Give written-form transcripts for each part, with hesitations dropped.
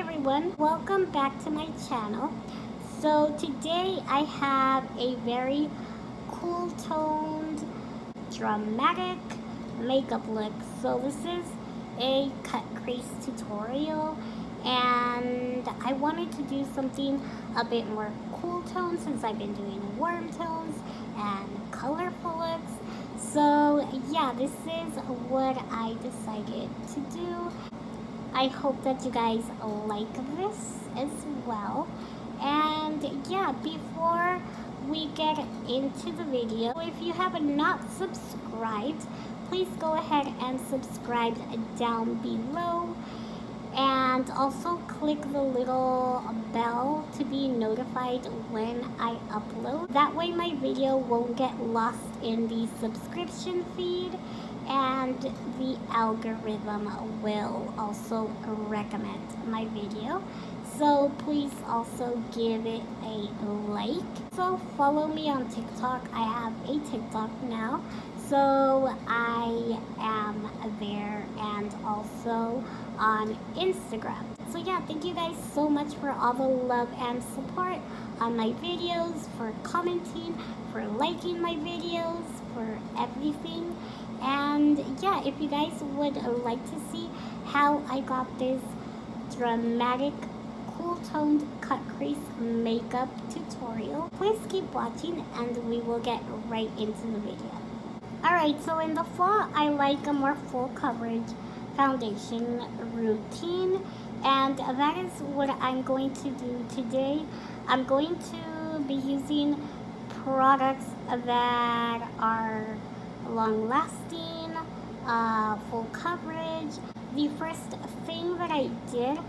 everyone, welcome back to my channel. So today I have a very cool toned, dramatic makeup look. So this is a cut crease tutorial and I wanted to do something a bit more cool toned since I've been doing warm tones and colorful looks. So yeah, this is what I decided to do. I hope that you guys like this as well. And yeah, before we get into the video, if you have not subscribed, please go ahead and subscribe down below. And also click the little bell to be notified when I upload. That way my video won't get lost in the subscription feed and the algorithm will also recommend my video. So please also give it a like. So follow me on TikTok. I have a TikTok now. So I am there and also on Instagram. So yeah, thank you guys so much for all the love and support on my videos, for commenting, for liking my videos, for everything. And yeah, if you guys would like to see how I got this dramatic, cool toned cut crease makeup tutorial, please keep watching and we will get right into the video. Alright, so in the fall, I like a more full coverage foundation routine, and that is what I'm going to do today. I'm going to be using products that are long lasting, full coverage. The first thing that I did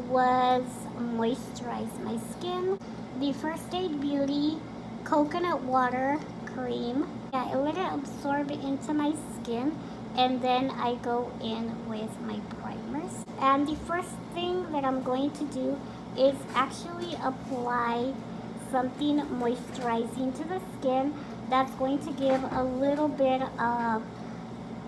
was moisturize my skin. The First Aid Beauty coconut water cream. Yeah, I let it absorb into my skin and then I go in with my primers. And the first thing that I'm going to do is actually apply something moisturizing to the skin that's going to give a little bit of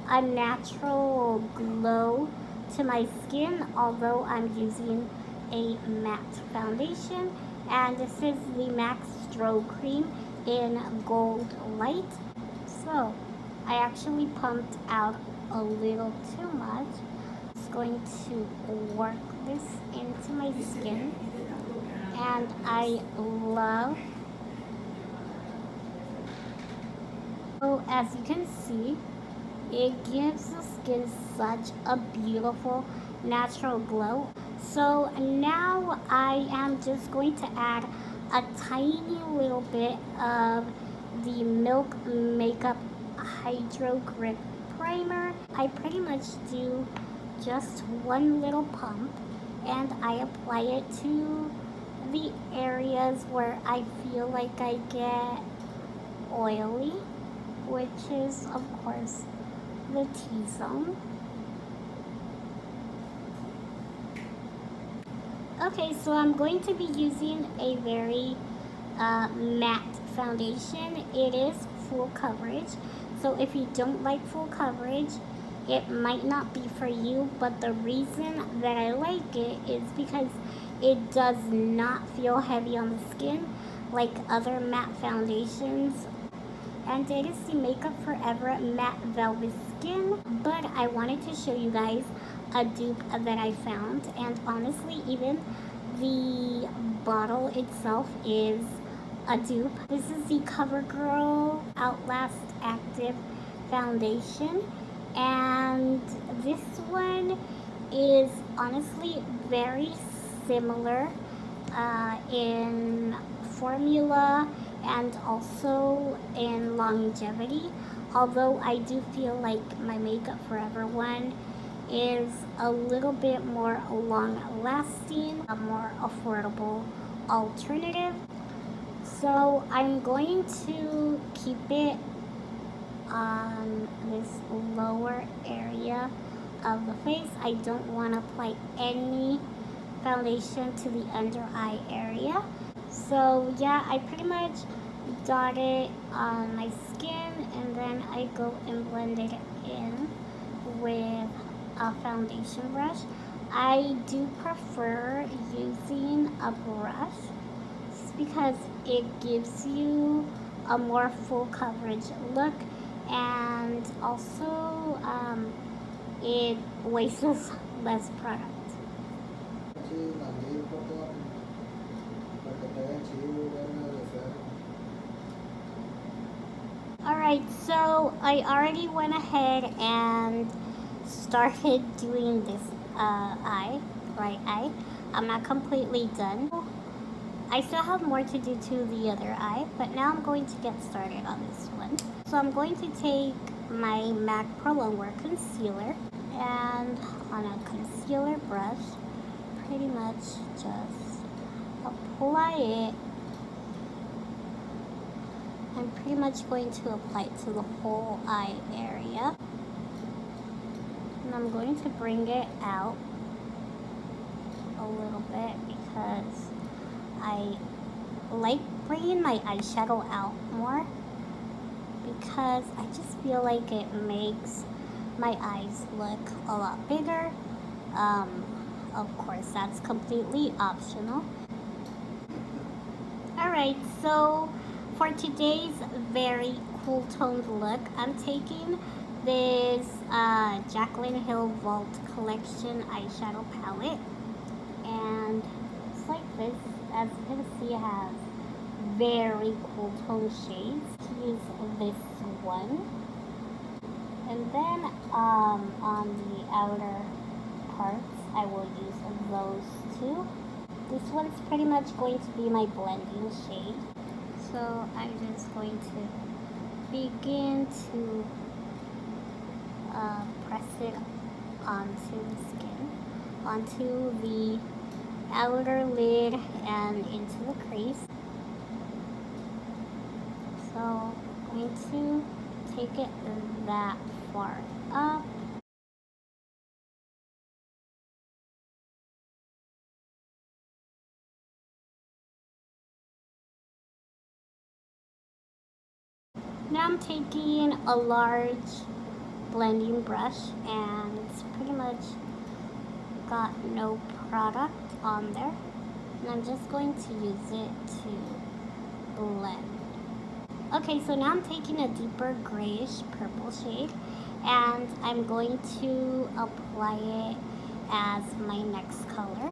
a natural glow to my skin, although I'm using a matte foundation. And this is the MAC Strobe Cream in Gold Light. So I actually pumped out a little too much. Just going to work this into my skin, and I love. So as you can see, it gives the skin such a beautiful natural glow. So now I am just going to add a tiny little bit of the Milk Makeup Hydro Grip Primer. I pretty much do just one little pump and I apply it to the areas where I feel like I get oily, which is of course the T-zone. Okay, so I'm going to be using a very matte foundation. It is full coverage. So if you don't like full coverage, it might not be for you. But the reason that I like it is because it does not feel heavy on the skin like other matte foundations. And it is the Makeup Forever Matte Velvet Skin. But I wanted to show you guys a dupe that I found, and honestly even the bottle itself is a dupe. This is the Covergirl Outlast Active Foundation, and this one is honestly very similar in formula and also in longevity, although I do feel like my Makeup Forever one is a little bit more long-lasting, a more affordable alternative. So I'm going to keep it on this lower area of the face. I don't want to apply any foundation to the under eye area. So yeah, I pretty much dot it on my skin and then I go and blend it in with a foundation brush. I do prefer using a brush just because it gives you a more full coverage look, and also it wastes less product. Alright, so I already went ahead and started doing this right eye. I'm not completely done. I still have more to do to the other eye, but now I'm going to get started on this one. So I'm going to take my MAC Pro Longwear Concealer, and on a concealer brush, pretty much just apply it. I'm pretty much going to apply it to the whole eye area. And I'm going to bring it out a little bit because I like bringing my eyeshadow out more, because I just feel like it makes my eyes look a lot bigger. Of course, that's completely optional. Alright, so for today's very cool toned look, I'm taking this Jaclyn Hill Vault Collection eyeshadow palette, and it's like this. As you can see, it has very cool tone shades. Use this one, and then on the outer parts I will use those two. This one's pretty much going to be my blending shade, so I'm just going to begin to press it onto the skin, onto the outer lid and into the crease. So I'm going to take it that far up. Now I'm taking a large blending brush, and it's pretty much got no product on there, and I'm just going to use it to blend. Okay, so now I'm taking a deeper grayish purple shade, and I'm going to apply it as my next color.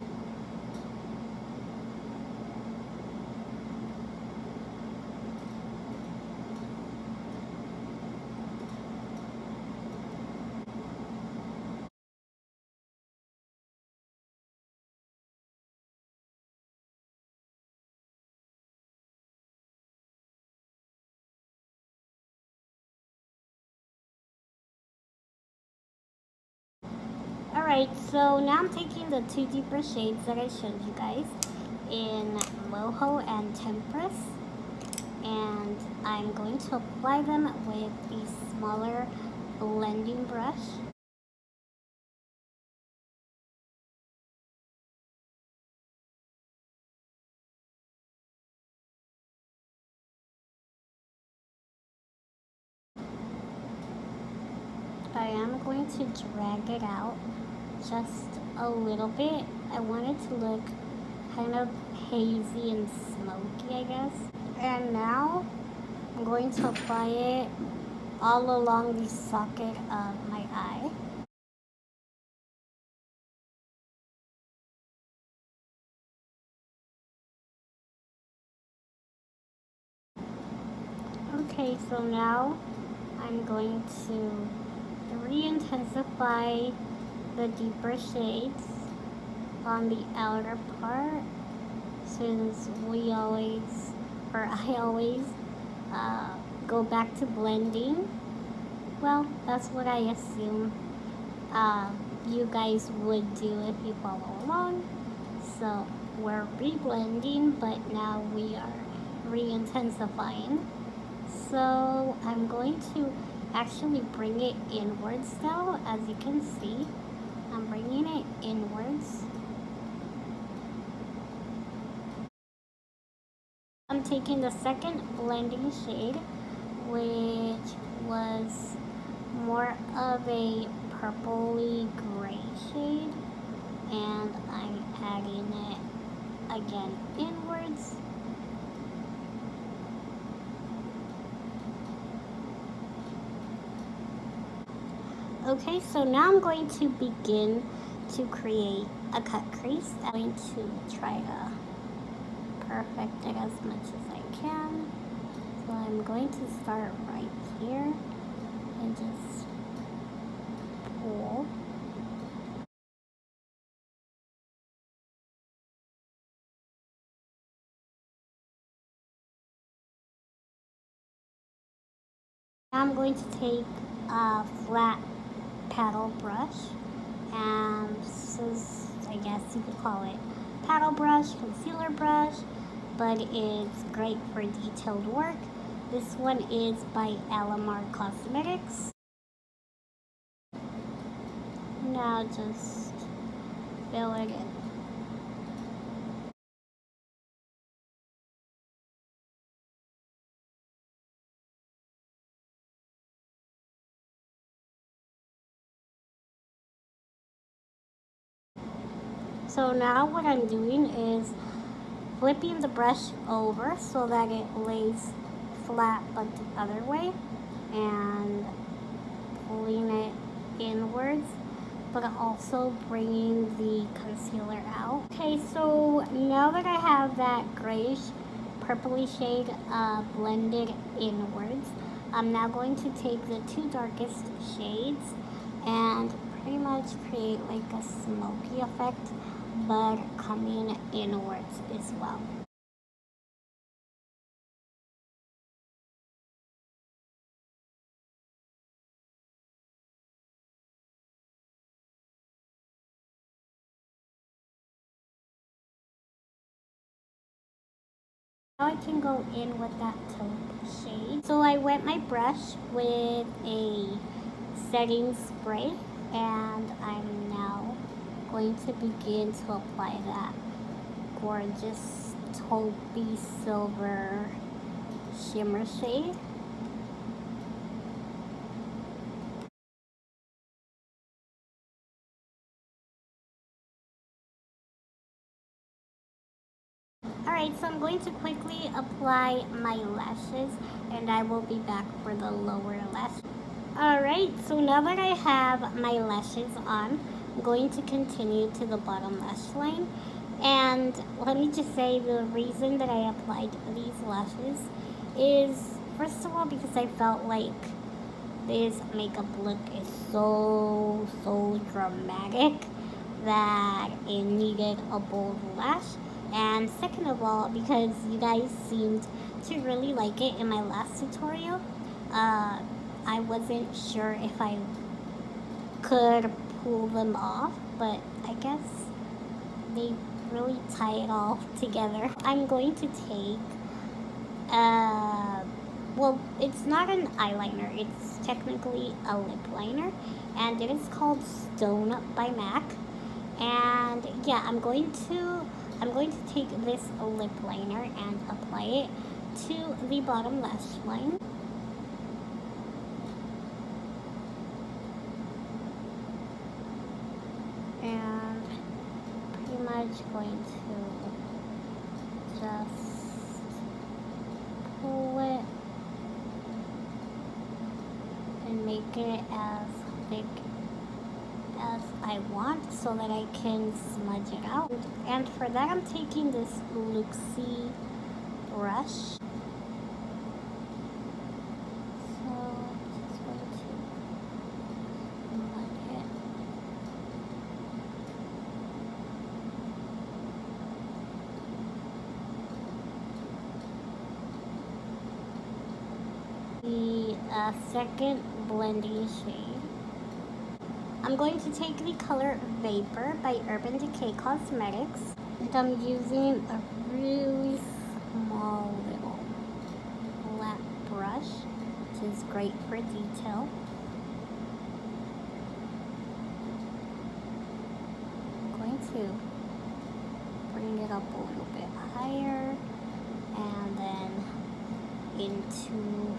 Alright, so now I'm taking the two deeper shades that I showed you guys in Moho and Tempress, and I'm going to apply them with a smaller blending brush. I am going to drag it out just a little bit. I want it to look kind of hazy and smoky, I guess. And now I'm going to apply it all along the socket of my eye. Okay, so now I'm going to re-intensify the deeper shades on the outer part, since I always go back to blending. Well, that's what I assume you guys would do if you follow along. So we're re-blending, but now we are re-intensifying. So I'm going to actually bring it inwards now. As you can see, I'm bringing it inwards. I'm taking the second blending shade, which was more of a purpley gray shade, and I'm adding it again inwards. Okay, so now I'm going to begin to create a cut crease. I'm going to try to perfect it as much as I can. So I'm going to start right here and just pull. Now I'm going to take a flat paddle brush, and this is, I guess you could call it paddle brush, concealer brush, but it's great for detailed work. This one is by Alamar Cosmetics. Now just fill it in. So now what I'm doing is flipping the brush over so that it lays flat but the other way, and pulling it inwards, but also bringing the concealer out. Okay, so now that I have that grayish purpley shade blended inwards, I'm now going to take the two darkest shades and pretty much create like a smoky effect, but coming inwards as well. Now I can go in with that taupe shade. So I wet my brush with a setting spray, and I'm now going to begin to apply that gorgeous taupey silver shimmer shade. Alright, so I'm going to quickly apply my lashes, and I will be back for the lower lash. Alright, so now that I have my lashes on, I'm going to continue to the bottom lash line. And let me just say, the reason that I applied these lashes is, first of all, because I felt like this makeup look is so dramatic that it needed a bold lash. And second of all, because you guys seemed to really like it in my last tutorial, I wasn't sure if I could pull them off, but I guess they really tie it all together. I'm going to take, well, it's not an eyeliner, it's technically a lip liner, and it is called Stone by MAC. And yeah, I'm going to take this lip liner and apply it to the bottom lash line. And pretty much going to just pull it and make it as thick as I want so that I can smudge it out. And for that, I'm taking this Luxie brush. So just going to smudge it. The second blending shade, I'm going to take the color Vapor by Urban Decay Cosmetics, and I'm using a really small little flat brush, which is great for detail. I'm going to bring it up a little bit higher, and then into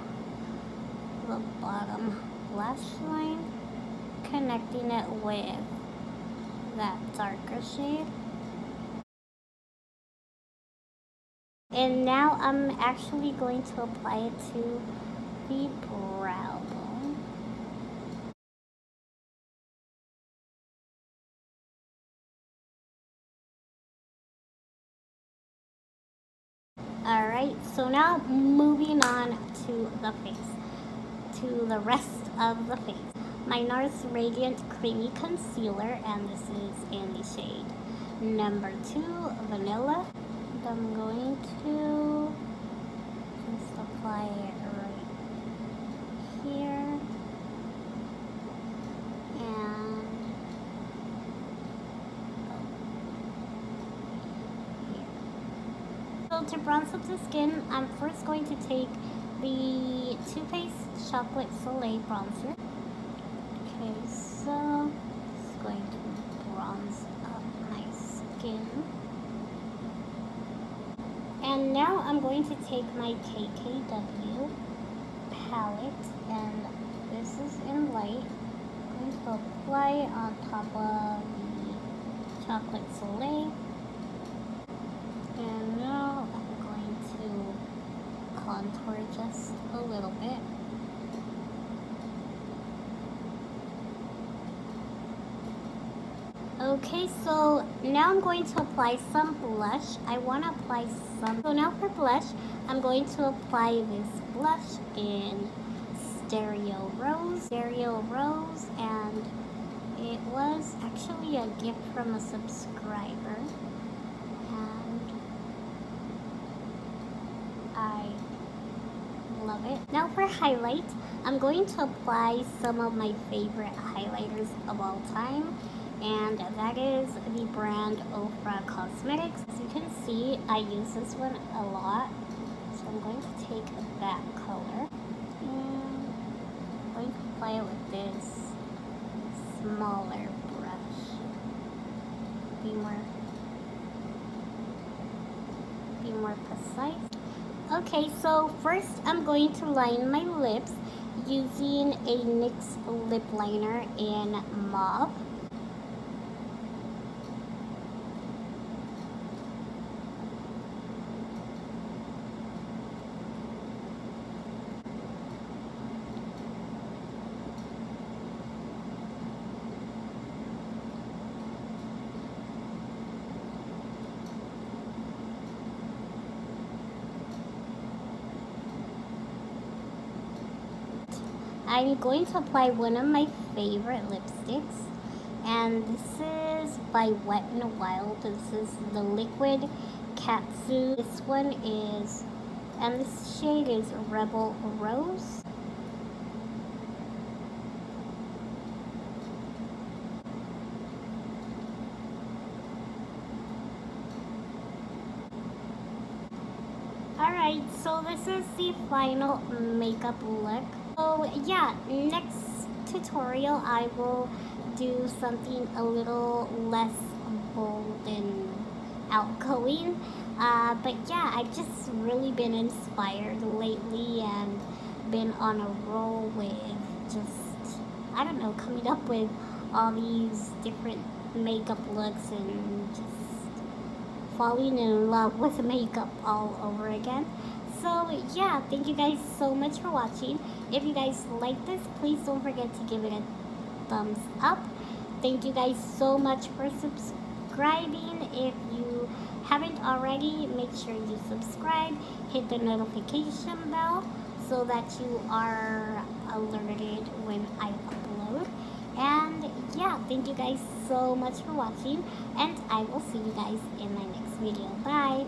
the bottom lash line, connecting it with that darker shade. And now I'm actually going to apply it to the brow bone. Alright, so now moving on to the face, to the rest of the face. My NARS Radiant Creamy Concealer, and this is in the shade number 2, Vanilla. And I'm going to just apply it right here. And here. So to bronze up the skin, I'm first going to take the Too Faced Chocolate Soleil bronzer. Okay, so it's going to bronze up my skin. And now I'm going to take my KKW palette, and this is in light. I'm going to apply it on top of the Chocolate Soleil. And now I'm going to contour just a little bit. Okay, so now I'm going to apply some blush. I want to apply some. So now for blush, I'm going to apply this blush in Stereo Rose, and it was actually a gift from a subscriber, and I love it. Now for highlight, I'm going to apply some of my favorite highlighters of all time, and that is the brand Ofra Cosmetics. As you can see, I use this one a lot, so I'm going to take that color and I'm going to apply it with this smaller brush. Be more precise. Okay, so first I'm going to line my lips using a NYX lip liner in Mauve. I'm going to apply one of my favorite lipsticks, and this is by Wet n Wild. This is the Liquid Katsu. This one is, and this shade is Rebel Rose. Alright, so this is the final makeup look. So yeah, next tutorial I will do something a little less bold and outgoing. But yeah, I've just really been inspired lately and been on a roll with just, I don't know, coming up with all these different makeup looks and just falling in love with makeup all over again. So yeah, thank you guys so much for watching. If you guys like this, please don't forget to give it a thumbs up. Thank you guys so much for subscribing. If you haven't already, make sure you subscribe, hit the notification bell so that you are alerted when I upload. And yeah, thank you guys so much for watching, and I will see you guys in my next video. Bye!